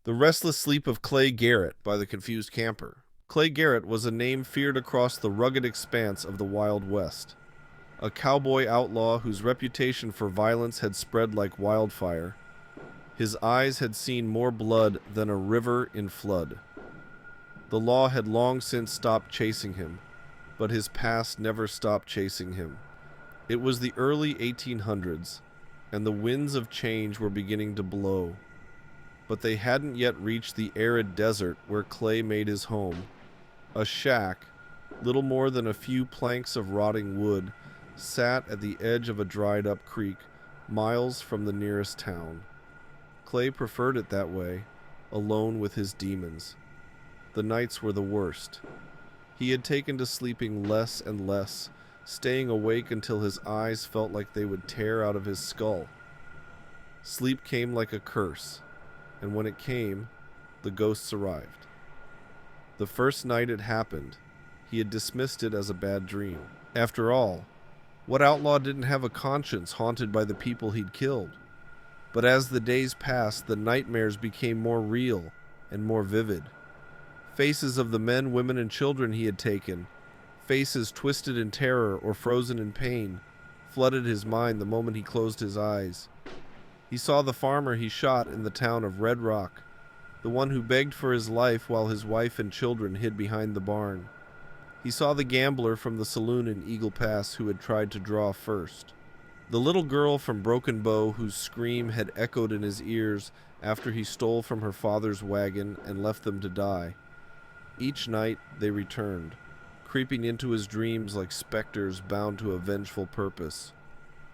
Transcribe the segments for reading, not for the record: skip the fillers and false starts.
The Restless Sleep of Clay Garrett by the Confused Camper. Clay Garrett was a name feared across the rugged expanse of the Wild West. A cowboy outlaw whose reputation for violence had spread like wildfire. His eyes had seen more blood than a river in flood. The law had long since stopped chasing him, but his past never stopped chasing him. It was the early 1800s, and the winds of change were beginning to blow. But they hadn't yet reached the arid desert where Clay made his home. A shack, little more than a few planks of rotting wood, sat at the edge of a dried-up creek, miles from the nearest town. Clay preferred it that way, alone with his demons. The nights were the worst. He had taken to sleeping less and less, staying awake until his eyes felt like they would tear out of his skull. Sleep came like a curse, and when it came, the ghosts arrived. The first night it happened, he had dismissed it as a bad dream. After all, what outlaw didn't have a conscience haunted by the people he'd killed? But as the days passed, the nightmares became more real and more vivid. Faces of the men, women, and children he had taken, faces twisted in terror or frozen in pain, flooded his mind the moment he closed his eyes. He saw the farmer he shot in the town of Red Rock, the one who begged for his life while his wife and children hid behind the barn. He saw the gambler from the saloon in Eagle Pass who had tried to draw first. The little girl from Broken Bow whose scream had echoed in his ears after he stole from her father's wagon and left them to die. Each night they returned, creeping into his dreams like specters bound to a vengeful purpose.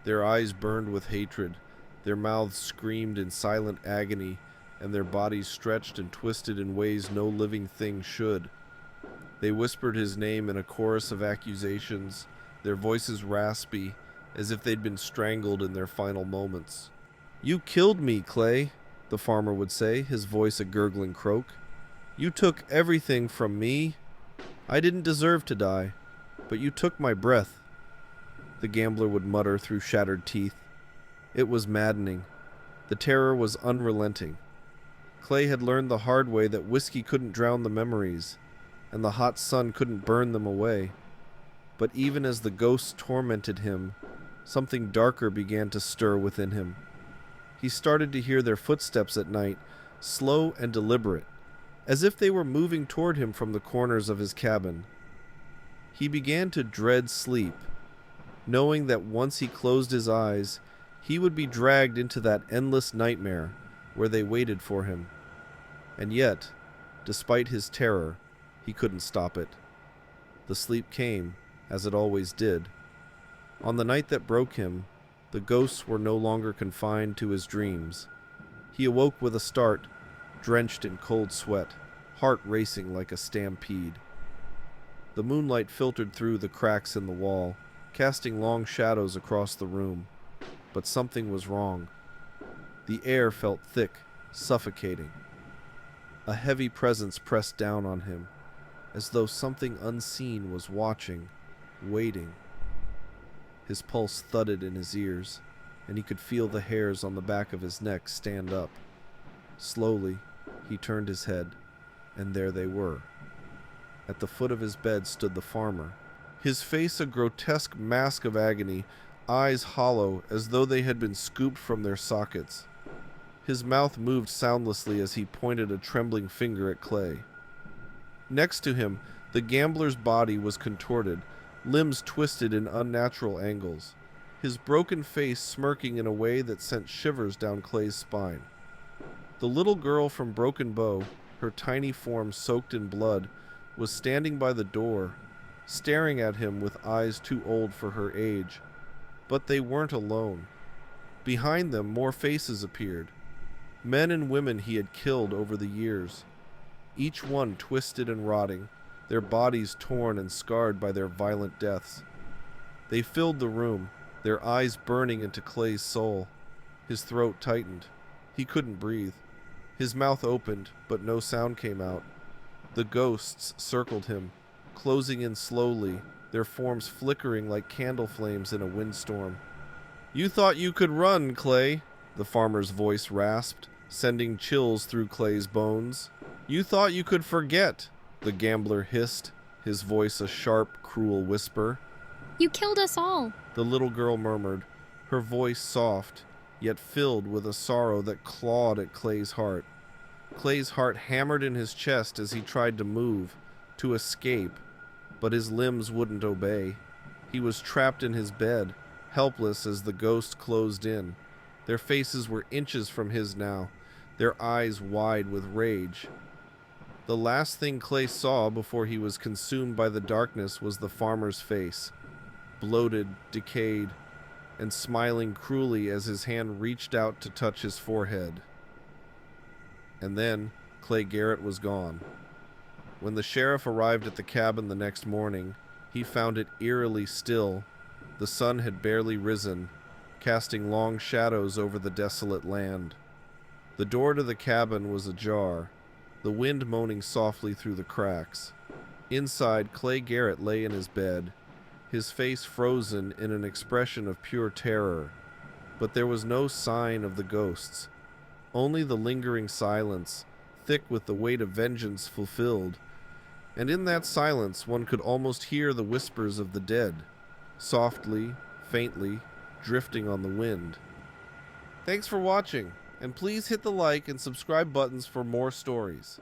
Their eyes burned with hatred, their mouths screamed in silent agony, and their bodies stretched and twisted in ways no living thing should. They whispered his name in a chorus of accusations, their voices raspy, as if they'd been strangled in their final moments. "You killed me, Clay," the farmer would say, his voice a gurgling croak. "You took everything from me. I didn't deserve to die, but you took my breath," the gambler would mutter through shattered teeth. It was maddening. The terror was unrelenting. Clay had learned the hard way that whiskey couldn't drown the memories, and the hot sun couldn't burn them away. But even as the ghosts tormented him, something darker began to stir within him. He started to hear their footsteps at night, slow and deliberate, as if they were moving toward him from the corners of his cabin. He began to dread sleep, knowing that once he closed his eyes, he would be dragged into that endless nightmare where they waited for him. And yet, despite his terror, he couldn't stop it. The sleep came, as it always did. On the night that broke him, the ghosts were no longer confined to his dreams. He awoke with a start, drenched in cold sweat, heart racing like a stampede. The moonlight filtered through the cracks in the wall, casting long shadows across the room. But something was wrong. The air felt thick, suffocating. A heavy presence pressed down on him, as though something unseen was watching, waiting. His pulse thudded in his ears, and he could feel the hairs on the back of his neck stand up. Slowly, he turned his head, and there they were. At the foot of his bed stood the farmer, his face a grotesque mask of agony, eyes hollow as though they had been scooped from their sockets. His mouth moved soundlessly as he pointed a trembling finger at Clay. Next to him, the gambler's body was contorted, limbs twisted in unnatural angles, his broken face smirking in a way that sent shivers down Clay's spine. The little girl from Broken Bow, her tiny form soaked in blood, was standing by the door, staring at him with eyes too old for her age. But they weren't alone. Behind them, more faces appeared. Men and women he had killed over the years. Each one twisted and rotting, their bodies torn and scarred by their violent deaths. They filled the room, their eyes burning into Clay's soul. His throat tightened. He couldn't breathe. His mouth opened, but no sound came out. The ghosts circled him, closing in slowly, their forms flickering like candle flames in a windstorm. "You thought you could run, Clay," the farmer's voice rasped, sending chills through Clay's bones. "You thought you could forget," the gambler hissed, his voice a sharp, cruel whisper. "You killed us all," the little girl murmured, her voice soft, yet filled with a sorrow that clawed at Clay's heart. Clay's heart hammered in his chest as he tried to move, to escape, but his limbs wouldn't obey. He was trapped in his bed, helpless as the ghost closed in. Their faces were inches from his now, their eyes wide with rage. The last thing Clay saw before he was consumed by the darkness was the farmer's face, bloated, decayed, and smiling cruelly as his hand reached out to touch his forehead. And then Clay Garrett was gone. When the sheriff arrived at the cabin the next morning, he found it eerily still. The sun had barely risen, casting long shadows over the desolate land. The door to the cabin was ajar, the wind moaning softly through the cracks. Inside, Clay Garrett lay in his bed, his face frozen in an expression of pure terror. But there was no sign of the ghosts, only the lingering silence, thick with the weight of vengeance fulfilled. And in that silence, one could almost hear the whispers of the dead, softly, faintly, drifting on the wind. Thanks for watching, and please hit the like and subscribe buttons for more stories.